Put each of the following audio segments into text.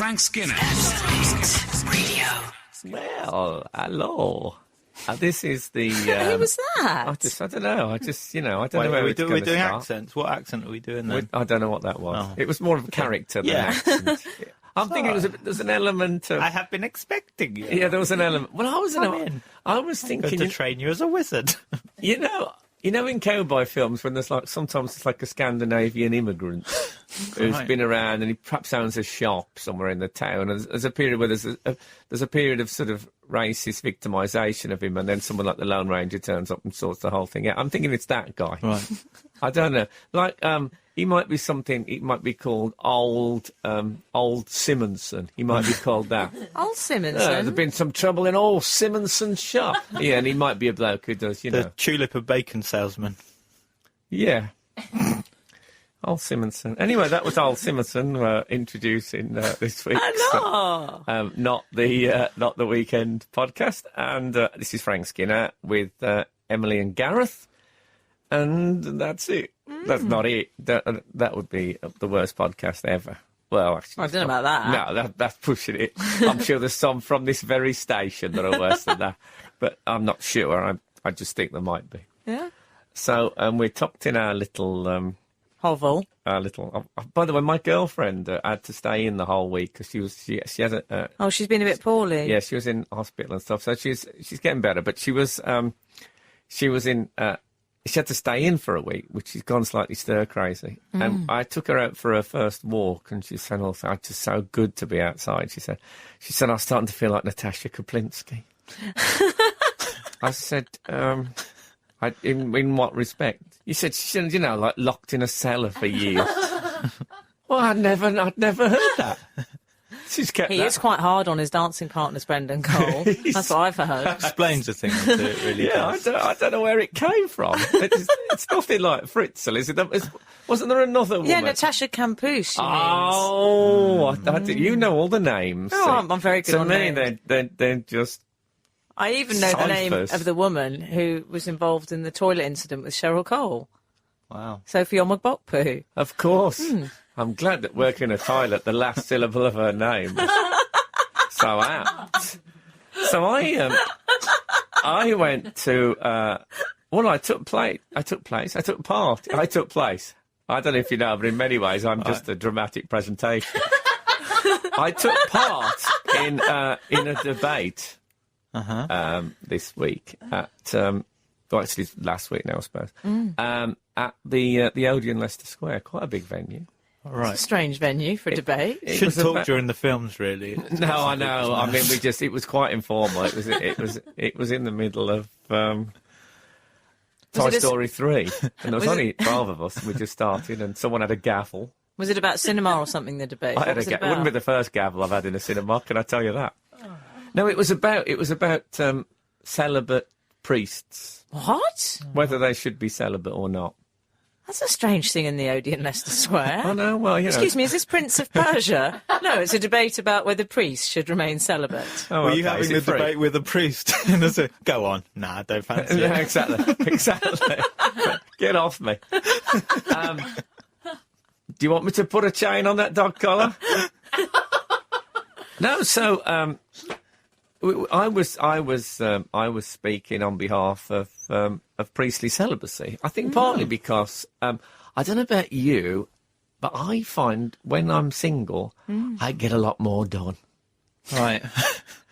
Frank Skinner. Radio. Well, hello. This is the... Who was that? I don't know. I don't know where we're it's going to doing start. accents. What accent are we doing then? I don't know what that was. Oh. It was more of a character than an accent. I'm thinking there's an element of... I have been expecting you. Yeah, there was an element... Well, I was Going thinking... to train you as a wizard. You know, in cowboy films, when there's sometimes it's like a Scandinavian immigrant who's Right. been around and he perhaps owns a shop somewhere in the town, and there's a period where there's a period of sort of racist victimisation of him, and then someone like the Lone Ranger turns up and sorts the whole thing out. I'm thinking it's that guy. Right. I don't know. Like, he might be something. He might be called Old Simonson. He might be called that. Old Simonson. There's been some trouble in Old Simonson's shop. Yeah, and he might be a bloke who does, The know. tulip of bacon salesman. Yeah. Old Simonson. Anyway, that was Old Simonson introducing this week's not the weekend podcast, and this is Frank Skinner with Emily and Gareth, and that's it. That's not it. That would be the worst podcast ever. Well, actually, I don't know about that. No, that's pushing it. I'm sure there's some from this very station that are worse than that, but I'm not sure. I just think there might be. Yeah. So we're tucked in our little. Hovel. By the way, my girlfriend had to stay in the whole week because she has a. She's been a bit poorly. Yeah, she was in hospital and stuff, so she's getting better. But she was in. She had to stay in for a week, which she's gone slightly stir crazy. And I took her out for her first walk, and she said, "Oh, it's just so good to be outside." She said, "I was starting to feel like Natasha Kaplinsky." I said, in what respect? She said, like locked in a cellar for years. Well, I'd never heard that. She's kept He that. is quite hard on his dancing partners, Brendan Cole. That's what I've heard. Explains a thing or two, it really Yeah, does. I don't know where it came from. It's nothing like Fritzl, is it? Wasn't there another woman? Yeah, Natasha Campouche, she means. Oh, you know all the names. Oh, I'm very good to on me, names. they're just... I even know the name Ciphers. of the woman who was involved in the toilet incident with Cheryl Cole. Wow. Sophie Omogbokpu. Of course. I'm glad that working in a toilet, the last syllable of her name was so apt. So I went to... I took place. I took part. I took place. I don't know if you know, but in many ways, I'm just a dramatic presentation. I took part in a debate this week at... actually, last week now, I suppose. At the Odeon Leicester Square, quite a big venue. All right. It's a strange venue for a debate. It Should was talk about- during the films, really. No, I know. I mean, it was quite informal. It was in the middle of Toy it a- Story 3, and there was Was only it- 12 of us. We just started, and someone had a gavel. Was it about cinema or something, the debate? I had What a was it gavel. It wouldn't be about? the first gavel I've had in a cinema. Can I tell you that? No, it was about celibate priests, What? whether they should be celibate or not. That's a strange thing in the Odeon Leicester Square. Oh no, well, Excuse me, is this Prince of Persia? No, it's a debate about whether priests should remain celibate. Oh, Were you okay. Is having it a free? debate with a priest? And I said, go on. Nah, I don't fancy Yeah, it. exactly. Get off me. Do you want me to put a chain on that dog collar? No. So I was speaking on behalf of priestly celibacy. I think partly because I don't know about you, but I find when I'm single, I get a lot more done. Right.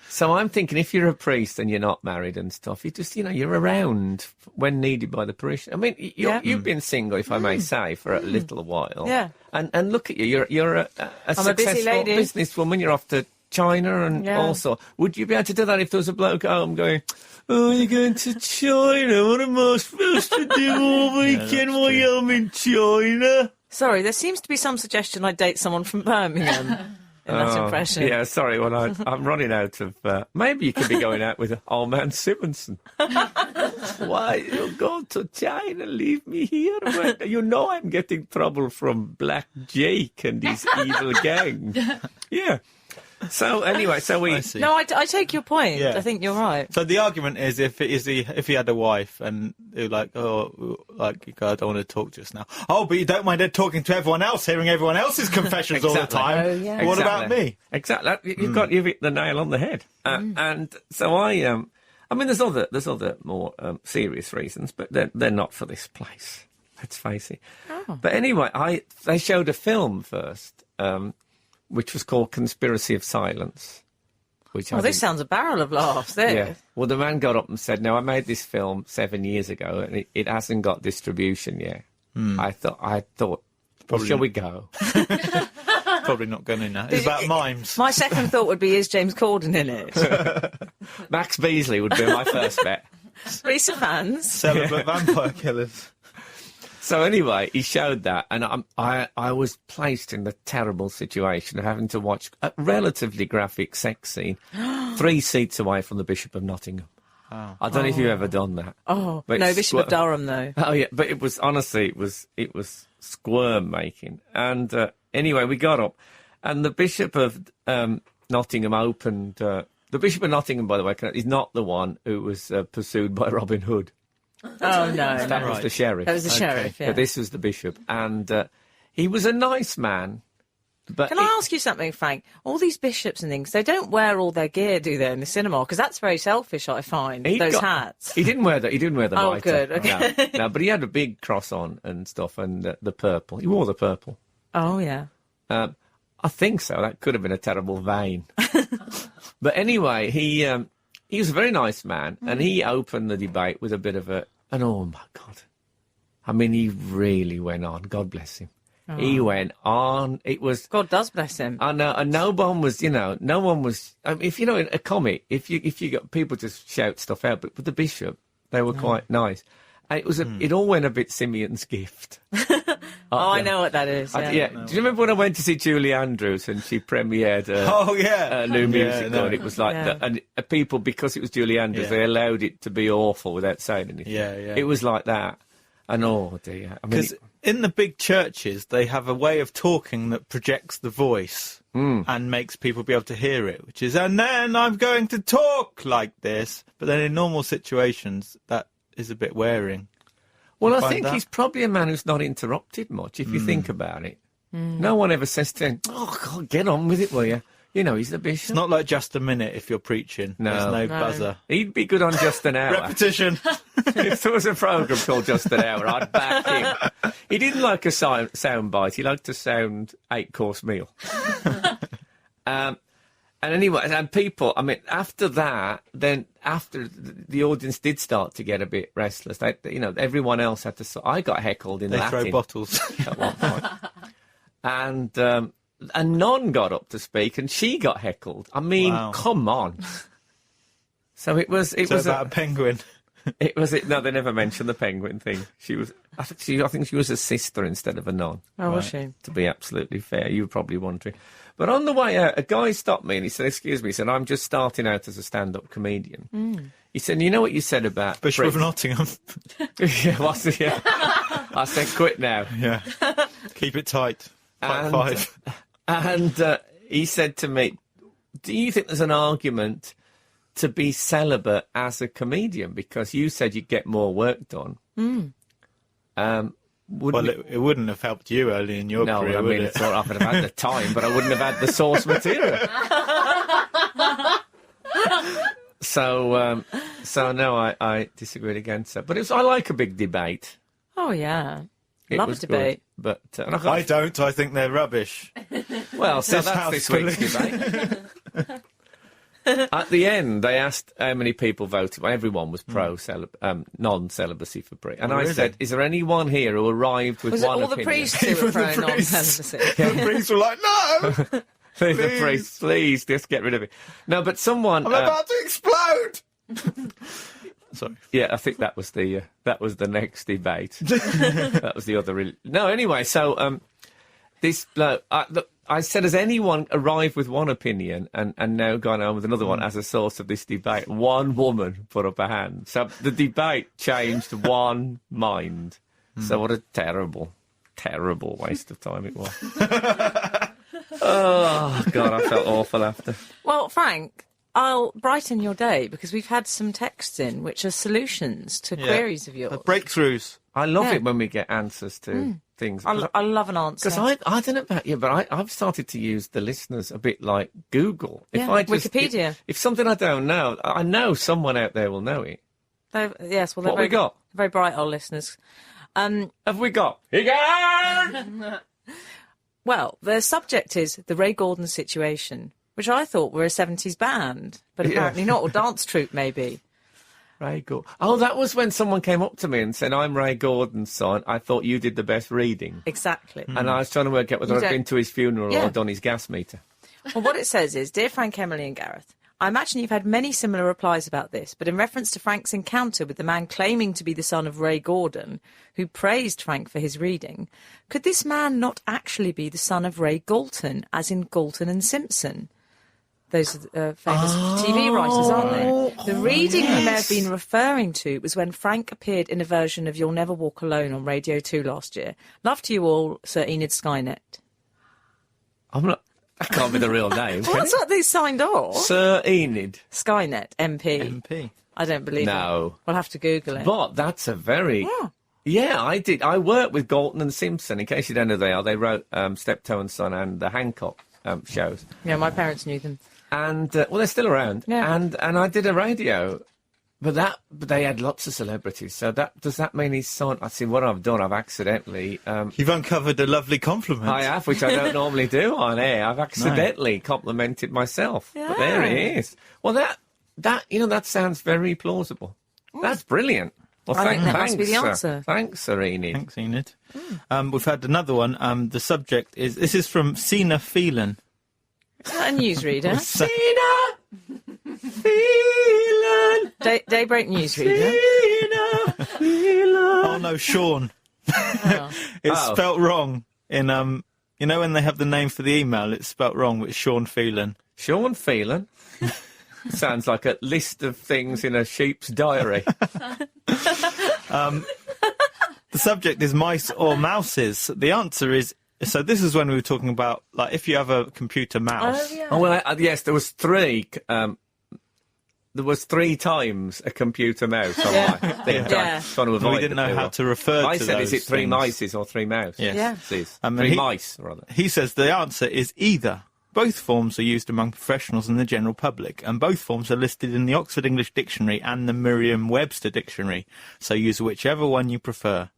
So I'm thinking, if you're a priest and you're not married and stuff, you just, you're around when needed by the parishioner. I mean, you've been single, if I may say, for a little while. Yeah. And look at you, you're a I'm a busy successful lady. businesswoman. You're off to China and also. Would you be able to do that if there was a bloke at home going, "Oh, you're going to China? What am I supposed to do all weekend while I'm in China?" Sorry, there seems to be some suggestion I date someone from Birmingham in that impression. Yeah, sorry. Well, I'm running out of... maybe you could be going out with old man Simonson. Why you go to China? Leave me here. Well, you know I'm getting trouble from Black Jake and his evil gang. Yeah. So anyway, so we. I see. No, I take your point. Yeah. I think you're right. So the argument is if he had a wife and they're like, oh, like, I don't want to talk just now. Oh, but you don't mind talking to everyone else, hearing everyone else's confessions all the Exactly. time. Oh, yeah. What about me? Exactly. You've hit the nail on the head. And so I mean, there's other more serious reasons, but they're not for this place. Let's face it. Oh. But anyway, they showed a film first, which was called Conspiracy of Silence. Which Well, this sounds a barrel of laughs. There. yeah. Well, the man got up and said, "No, I made this film 7 years ago, and it hasn't got distribution yet." I thought, well, shall we go? Probably not going in now. It's about mimes. My second thought would be, is James Corden in it? Max Beasley would be my first bet. Risa fans. Celibate vampire killers. So anyway, he showed that, and I was placed in the terrible situation of having to watch a relatively graphic sex scene 3 seats away from the Bishop of Nottingham. Wow. I don't know if you've ever done that. Oh, But no, it's Bishop of Durham, though. Oh yeah, but it was honestly, it was squirm making. And anyway, we got up, and the Bishop of Nottingham opened. The Bishop of Nottingham, by the way, is not the one who was pursued by Robin Hood. Oh, no. That no. was the sheriff. That was the sheriff, yeah. But this was the bishop, and he was a nice man. But Can I ask you something, Frank? All these bishops and things, they don't wear all their gear, do they, in the cinema? Because that's very selfish, I find, those hats. He didn't wear that. He didn't wear the Oh, mitre. good, okay. No, but he had a big cross on and stuff, and the purple. He wore the purple. Oh, yeah. I think so. That could have been a terrible vein. But anyway, he was a very nice man, and he opened the debate with a bit of an oh my God. I mean, he really went on. God bless him. Oh. He went on. It was. God does bless him. I know, and no one was. No one was. If you know, in a comic, if you got people just shout stuff out, but with the bishop, they were quite nice. And it was. It all went a bit Simeon's Gift. Oh, I know what that is. Yeah. Do you remember when I went to see Julie Andrews and she premiered Oh, yeah. new music? no. And it was like Yeah. that. And people, because it was Julie Andrews, Yeah. they allowed it to be awful without saying anything. Yeah, yeah. It was like that. And oh dear. I mean, Because in the big churches, they have a way of talking that projects the voice and makes people be able to hear it, which is, and then I'm going to talk like this. But then in normal situations, that is a bit wearing. well, I find think that? he's probably a man who's not interrupted much, if you think about it. No one ever says to him, "Oh, God, get on with it, will you?" You know, he's the bishop. It's not like just a minute if you're preaching. No. There's no No. buzzer. He'd be good on just an hour. Repetition. If there was a programme called Just an Hour, I'd back him. He didn't like a sound bite. He liked a sound 8-course meal. And anyway, and people, I mean, after that, then after the audience did start to get a bit restless, everyone else had to. I got heckled in They Latin throw bottles. at one point, and a nun got up to speak, and she got heckled. I mean, Wow. come on. So it was. It So was about a penguin. It was it. No, they never mentioned the penguin thing. She was. I think she was a sister instead of a nun. Oh, was she? To be absolutely fair, you were probably wondering. But on the way out, a guy stopped me and he said, "Excuse me," he said, "I'm just starting out as a stand-up comedian." He said, "You know what you said about Bishop of Brit-" Nottingham. yeah, I said, "Quit now." Yeah. Keep it tight. Type And- 5. And he said to me, "Do you think there's an argument to be celibate as a comedian? Because you said you'd get more work done." Wouldn't Well, it wouldn't have helped you early in your No, career, I would mean, it? it's all right, I could have had the time, but I wouldn't have had the source material. So no, I disagreed against that. But I like a big debate. Oh, yeah. It Love a was debate. good. But and I don't. I think they're rubbish. well, so This that's house this week's debate. At the end, they asked how many people voted. Well, everyone was non-celibacy for Brit. And I Really? said, "Is there anyone here who arrived with Was it one all the opinion?" priests who were Even the pro priests. non-celibacy? The priests were like, no! The Please. priest, please, just get rid of it. No, but someone. I'm about to explode! Sorry. Yeah, I think that was the next debate. That was the other. No, anyway, so this bloke. I said, has anyone arrived with one opinion and now gone on with another one as a source of this debate? One woman put up a hand. So the debate changed one mind. So what a terrible, terrible waste of time it was. Oh, God, I felt awful after. Well, Frank, I'll brighten your day because we've had some texts in which are solutions to queries of yours. Breakthroughs. I love Yeah. it when we get answers to things. I love an answer. Because I don't know about you, but I've started to use the listeners a bit like Google. Wikipedia. If something I don't know, I know someone out there will know it. They're What we got? very bright old listeners. Have we got? Well, the subject is the Ray Gordon situation, which I thought were a 70s band, but apparently not, or dance troupe maybe. Ray Gordon. Oh, that was when someone came up to me and said, I'm Ray Gordon's son. I thought you did the best reading. Exactly. And I was trying to work out whether I'd been to his funeral or done his gas meter. Well, what it says is, Dear Frank, Emily and Gareth, I imagine you've had many similar replies about this, but in reference to Frank's encounter with the man claiming to be the son of Ray Gordon, who praised Frank for his reading, could this man not actually be the son of Ray Galton, as in Galton and Simpson? Those are famous TV writers, aren't they? The reading he may have been referring to was when Frank appeared in a version of You'll Never Walk Alone on Radio 2 last year. Love to you all, Sir Enid Skynet. That can't be the real name. Well, that's what they signed off. Sir Enid. Skynet, MP. MP. I don't believe it. No. We'll have to Google it. But that's a very... Yeah, I did. I worked with Galton and Simpson. In case you don't know who they are, they wrote Steptoe and Son and the Hancock shows. Yeah, my parents knew them. And, well, they're still around. Yeah. And I did a radio. But they had lots of celebrities. So does that mean his son... I see what I've done. I've accidentally... You've uncovered a lovely compliment. I have, which I don't normally do on air. I've accidentally complimented myself. Yeah. But there it is. Well, that sounds very plausible. That's brilliant. Well, I think that must be the sir. answer. Thanks, Sir Enid. Thanks, Enid. We've had another one. The subject is... This is from Sina Phelan. Is that a newsreader? Sina Phelan. Daybreak newsreader. Sina Phelan. Oh, no, Sean. Oh. It's spelt wrong. In you know when they have the name for the email, it's spelt wrong, but it's Sean Phelan. Sean Phelan. Sounds like a list of things in a sheep's diary. The subject is mice or mouses. The answer is... So this is when we were talking about, like, if you have a computer mouse... Oh, yeah. Oh, well, yes, there was three. There was 3 times a computer mouse on my thing. Yeah. Trying to avoid We didn't know how to refer I to said, those is it 3 things. mices or 3 mouse? Yes. Yeah. It is. And 3 he- mice, rather. He says the answer is either. Both forms are used among professionals and the general public, and both forms are listed in the Oxford English Dictionary and the Merriam-Webster Dictionary, so use whichever one you prefer.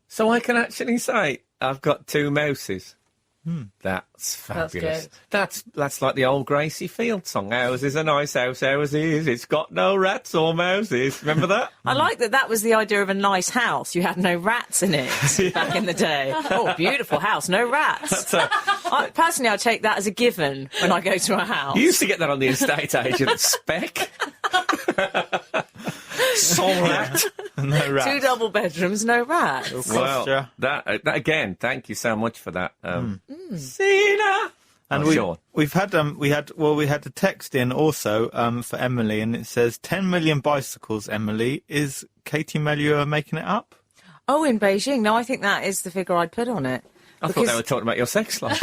So I can actually say, I've got 2 mouses. That's fabulous. good. That's like the old Gracie Field song. Ours is a nice house, ours is. It's got no rats or mouses. Remember that? I like that was the idea of a nice house. You had no rats in it back in the day. Oh, beautiful house, no rats. Personally, I take that as a given when I go to a house. You used to get that on the estate agent spec. Sole rat. No rats. 2 double bedrooms, no rats. Well, that again, thank you so much for that. Sina! And we've had a text in also for Emily, and it says 10 million bicycles. Emily, is Katie Melua making it up? Oh, in Beijing. No, I think that is the figure I'd put on it. I thought they were talking about your sex life.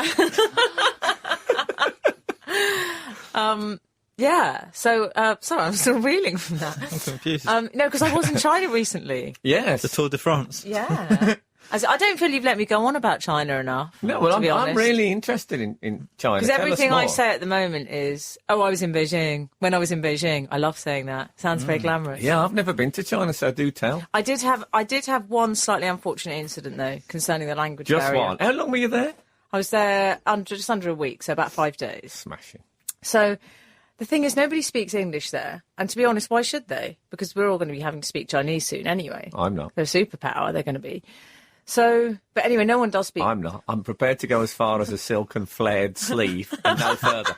Yeah. So, sorry, I'm still reeling from that. I'm confused. No, because I was in China recently. Yes. The Tour de France. Yeah. I don't feel you've let me go on about China enough. No, well, to be honest. I'm really interested in China. Because everything I say at the moment is, I was in Beijing. When I was in Beijing, I love saying that. Sounds very glamorous. Yeah, I've never been to China, so do tell. I did have one slightly unfortunate incident though concerning the language Just barrier. one. How long were you there? I was there just under a week, so about 5 days. Smashing. So the thing is, nobody speaks English there, and to be honest, why should they? Because we're all going to be having to speak Chinese soon anyway. I'm not. They're a superpower. They're going to be. So, but anyway, no one does speak. I'm not. I'm prepared to go as far as a silken flared sleeve and no further.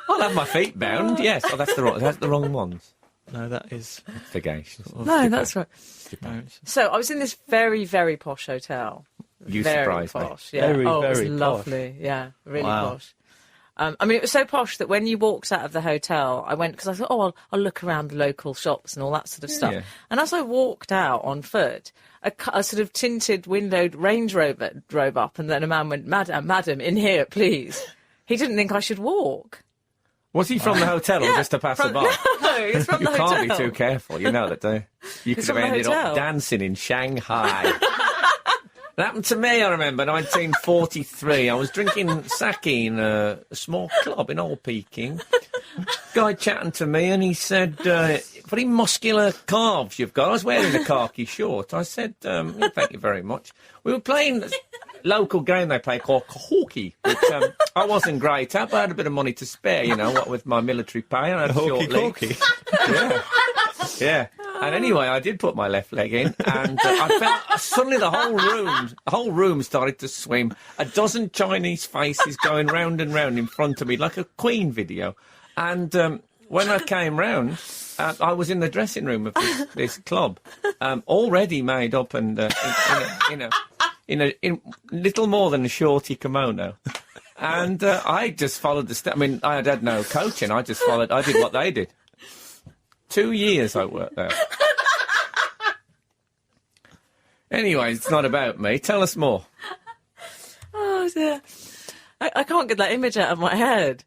I'll have my feet bound. Yes. Oh, that's the wrong ones. No, that is... Investigation. No, that's right. No, it's- So I was in this very, very posh hotel. You very surprised me. posh. Yeah. Very, it very was posh. lovely. Yeah, really Wow. posh. I mean, it was so posh that when you walked out of the hotel, I went, because I thought, oh, I'll look around the local shops and all that sort of stuff. Yeah. And as I walked out on foot, a sort of tinted windowed Range Rover drove up, and then a man went, madam, in here, please. He didn't think I should walk. Was he from the hotel or just a passerby? No, he's from You the hotel. can't be too careful. You know that, don't you? You could It's have from the ended hotel. up dancing in Shanghai. That happened to me, I remember, 1943. I was drinking sake in a small club in Old Peking. Guy chatting to me, and he said, very muscular calves you've got. I was wearing a khaki short. I said, thank you very much. We were playing a local game they play called hockey, which I wasn't great at, but I had a bit of money to spare, you know, what with my military pay. I had short legs. Yeah. Yeah. And anyway, I did put my left leg in, and I felt suddenly the whole room started to swim. A dozen Chinese faces going round and round in front of me like a Queen video. And when I came round, I was in the dressing room of this club, already made up and in little more than a shorty kimono. And I just followed the step. I mean, I had no coaching. I just followed. I did what they did. 2 years I worked there. Anyway, it's not about me. Tell us more. Oh, dear. I can't get that image out of my head.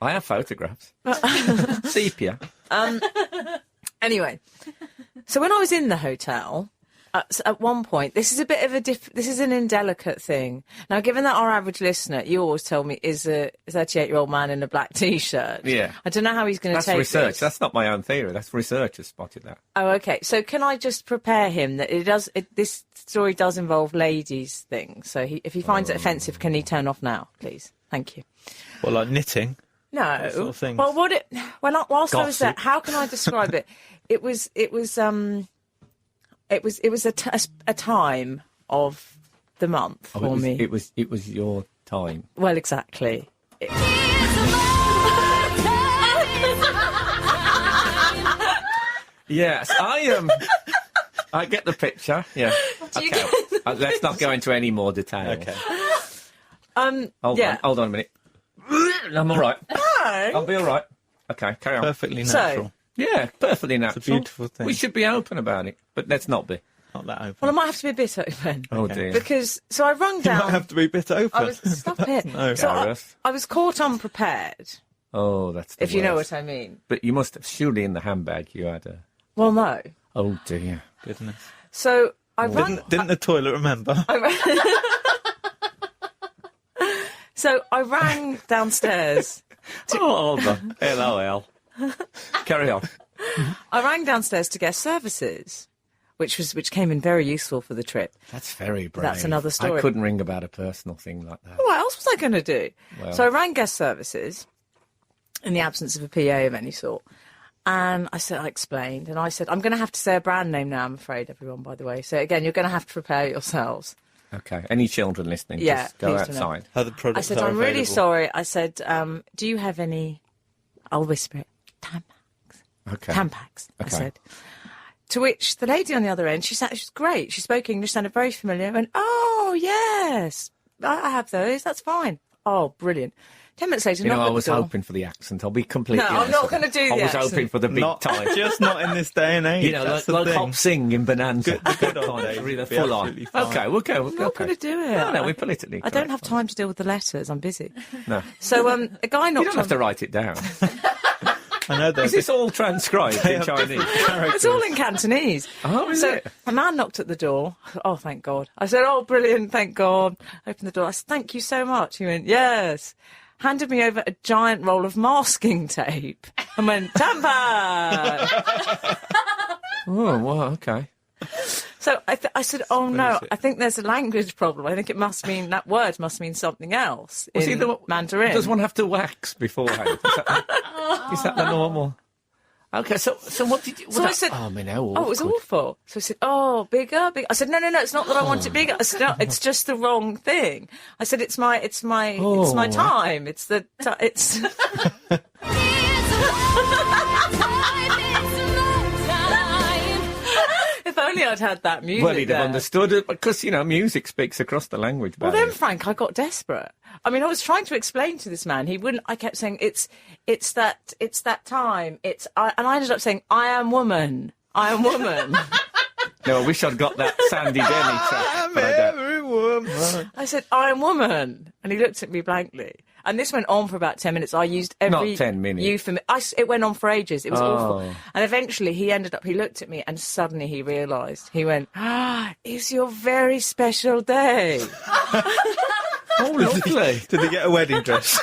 I have photographs. Sepia. Anyway, so when I was in the hotel, at one point, this is a bit of this is an indelicate thing. Now, given that our average listener, you always tell me, is a 38-year-old man in a black T-shirt. Yeah. I don't know how he's going to take research. this. That's not my own theory. That's researchers spotted that. Oh, okay. So can I just prepare him that this story does involve ladies' things. So if he finds it offensive, can he turn off now, please? Thank you. Well, like knitting. No. Sort of things. Well, whilst I was there, Gossip. how can I describe it? It was a time of the month for me. It was your time. Well, exactly. Yes, I get the picture. Yeah. Okay. Let's not go into any more detail. Okay. Hold on a minute. I'm all right. I'll be all right. Okay, carry on. Perfectly natural. Yeah, perfectly natural. It's a beautiful thing. We should be open about it, but let's not be. Not that open. Well, I might have to be a bit open. Oh dear. Because, so I rung You down. might have to be a bit open. Stop it. No. So Gareth. I was caught unprepared, Oh, that's the if you know worst. what I mean. But you must have, surely in the handbag you had a... Well, no. Oh dear. Goodness. So I rung... Didn't the toilet remember? So I rang downstairs. Oh, hold on. LOL. Carry on. I rang downstairs to guest services, which came in very useful for the trip. That's very brave. That's another story. I couldn't ring about a personal thing like that. What else was I going to do? Well. So I rang guest services in the absence of a PA of any sort. And I explained, and I said, I'm going to have to say a brand name now, I'm afraid, everyone, by the way. So again, you're going to have to prepare yourselves. Okay. Any children listening, Yeah, just go please do not. outside. How the I products said, are I'm really available. sorry. I said, do you have any, I'll whisper it, Okay. Tampax, I Okay. said. To which the lady on the other end, she was great. She spoke English, sounded very familiar, and oh, yes, I have those, that's fine. Oh, brilliant. 10 minutes later, You know, knocked I at the was door. hoping for the accent. I'll be completely No, I'm honest not with you. gonna do the I was accent. hoping for the big Not time. just not in this day and age. You know, That's like the thing. Hop Sing in Bonanza. Good old Kind of days really would be full on. absolutely fine. Okay, we'll go. I'm not going to do it. No, we're politically I don't have time to deal with the letters. I'm busy. No. So a guy You knocked don't on... have to write it down. I know Is there's this all transcribed in Chinese? It's all in Cantonese. Oh, is So it? a man knocked at the door. Oh, thank God. I said, oh, brilliant, thank God. Opened the door. I said, thank you so much. He went, yes. Handed me over a giant roll of masking tape and went, Tampax! Oh, well, okay. So I said, oh, no, is it? I think there's a language problem. I think it must mean, that word must mean something else in Mandarin. Does one have to wax beforehand? Is that the normal? Okay, so what did you... So I said, oh, I mean, how oh, it was awful. So I said, oh, bigger. I said, no, it's not that I want it bigger. I said, no, it's just the wrong thing. I said, it's my time. It's the, it's... If only I'd had that music Well, he'd have there. understood it, because, you know, music speaks across the language Well, barrier. then, Frank, I got desperate. I mean, I was trying to explain to this man. He wouldn't. I kept saying, it's that time. And I ended up saying, I am woman. I am woman. No, I wish I'd got that Sandy Denny track. But I don't. Everyone. I said, I am woman. And he looked at me blankly. And this went on for about 10 minutes. I used every... Not 10 minutes. euphemism. It went on for ages. It was awful. Oh. And eventually he looked at me and suddenly he realised. He went, it's your very special day. Oh, lovely. Did he get a wedding dress?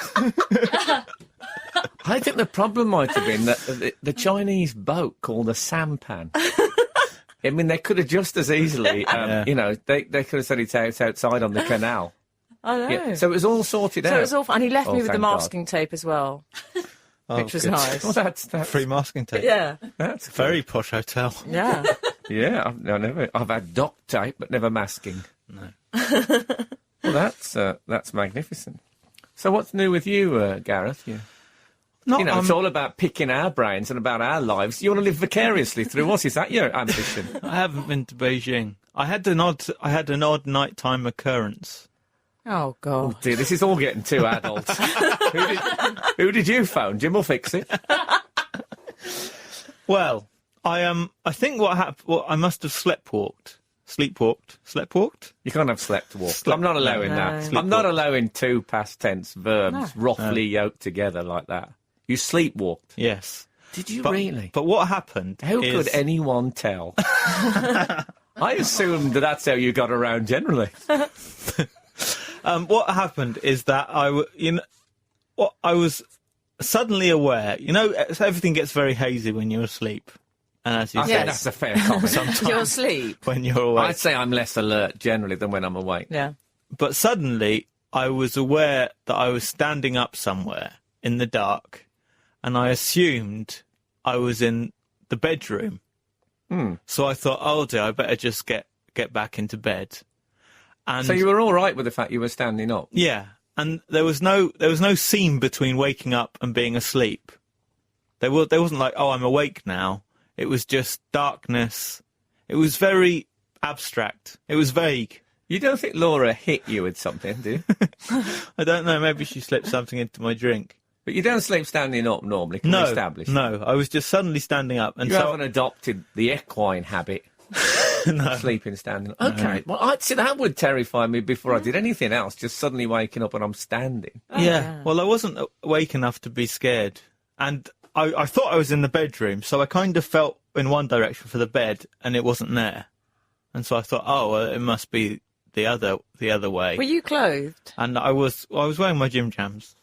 I think the problem might have been that the Chinese boat called a sampan. I mean, they could have just as easily, you know, they could have said it's outside on the canal. I know. Yeah, so it was all sorted out. So it was awful. And he left me with the thank God. masking tape as well, which was good. nice. Well, that's Free masking tape. Yeah. that's Very posh hotel. Yeah. Yeah, I've had duct tape, but never masking. No. Well, that's magnificent. So what's new with you, Gareth? Not, You know, it's all about picking our brains and about our lives. You want to live vicariously through us. Is that your ambition? I haven't been to Beijing. I had an odd nighttime occurrence. Oh, God. Dear, this is all getting too adult. Who did you phone? Jim will fix it. Well, I think what happened. Well, I must have sleepwalked. You can't have slept walk. I'm not allowing No. that. I'm not allowing two past tense verbs roughly yoked together like that. You sleepwalked. Yes. Did you But, really? But what happened? How is, could anyone tell? I assumed that's how you got around generally. What happened is that I was suddenly aware. You know, everything gets very hazy when you're asleep, and as you I say, think that's a fair comment. sometimes You're asleep. when you're awake. I'd say I'm less alert generally than when I'm awake. Yeah. But suddenly, I was aware that I was standing up somewhere in the dark, and I assumed I was in the bedroom. So I thought, oh dear, I better just get back into bed. And So you were all right with the fact you were standing up? yeah, and there was no scene between waking up and being asleep. There wasn't like, oh, I'm awake now. It was just darkness. It was very abstract. It was vague. You don't think Laura hit you with something, do you? I don't know. Maybe she slipped something into my drink. But you don't sleep standing up normally, can we establish? No. I was just suddenly standing up, and You so haven't adopted the equine habit. no. Sleeping standing up. Okay, well, I'd say that would terrify me before I did anything else, just suddenly waking up and I'm standing. Yeah. Well, I wasn't awake enough to be scared, and I thought I was in the bedroom, so I kind of felt in one direction for the bed, and it wasn't there, and so I thought, oh, well, it must be the other way. Were you clothed? And I was wearing my gym jams.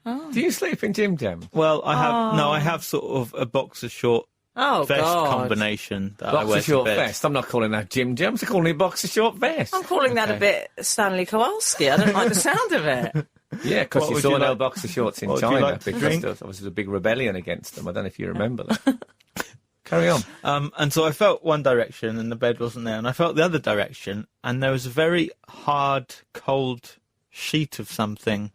Do you sleep in gym jam? Well, I have sort of a boxer short Oh, vest God. combination that I wear Boxer to short bed. vest. I'm not calling that gym jams, I'm calling it boxer short vest. I'm calling that a bit Stanley Kowalski. I don't like the sound of it. Yeah, because What you would saw you no like- boxer shorts in what would you China like to because drink? there was obviously a big rebellion against them. I don't know if you remember that. Carry on. And so I felt one direction and the bed wasn't there, and I felt the other direction, and there was a very hard, cold sheet of something.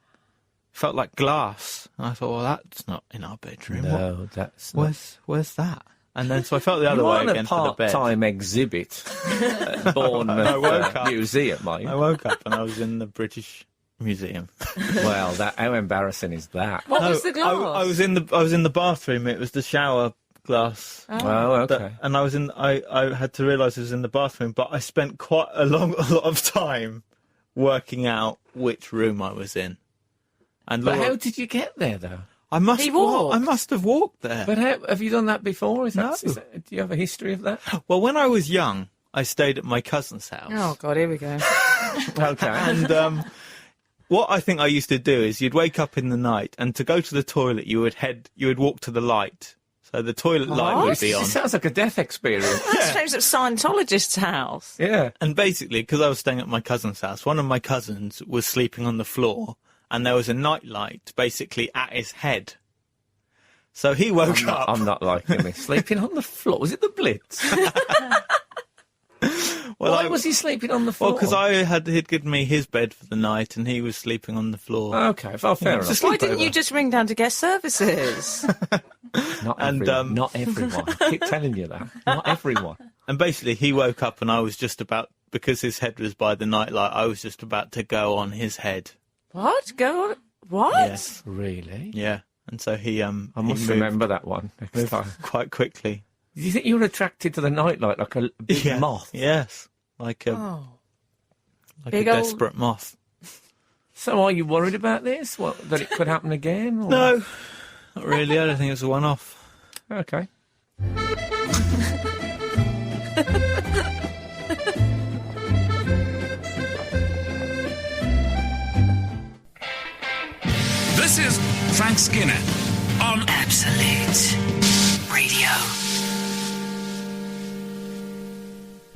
Felt like glass. And I thought, well, that's not in our bedroom. No, that's not. Where's that? And then so I felt the other You way are on a again for the bed. part-time exhibit at Bournemouth woke up. Museum, mate. I woke up and I was in the British Museum. Well, how embarrassing is that? What was the glass? I was in the bathroom. It was the shower glass. Well, okay. And I had to realise I was in the bathroom, but I spent quite a lot of time working out which room I was in. And But Laura, how did you get there, though? I must He walked. I must have walked there. But have you done that before? No. Do you have a history of that? Well, when I was young, I stayed at my cousin's house. Oh, God, here we go. Okay. And what I think I used to do is you'd wake up in the night, and to go to the toilet, you would walk to the light. So the toilet light would be on. It sounds like a death experience. That's strange at Scientologist's house. Yeah. And basically, because I was staying at my cousin's house, one of my cousins was sleeping on the floor, and there was a night light basically at his head. So he woke up. I'm not liking this. Sleeping on the floor. Was it the Blitz? Why was he sleeping on the floor? Well, because he'd given me his bed for the night, and he was sleeping on the floor. Okay, well, fair enough. Why didn't you just ring down to guest services? Not And, everyone. Not everyone. I keep telling you that. Not everyone. And basically, he woke up, and I was just about, because his head was by the nightlight, I was just about to go on his head. What? Go on. What? Yes. Really? Yeah. And so he I must moved remember that one next time. quite quickly. Do you think you were attracted to the nightlight like a big moth? Yes. Like a Big a old- desperate moth. So are you worried about this? That it could happen again? Or? No, not really. I don't think it's a one-off. Okay. This is Frank Skinner on Absolute.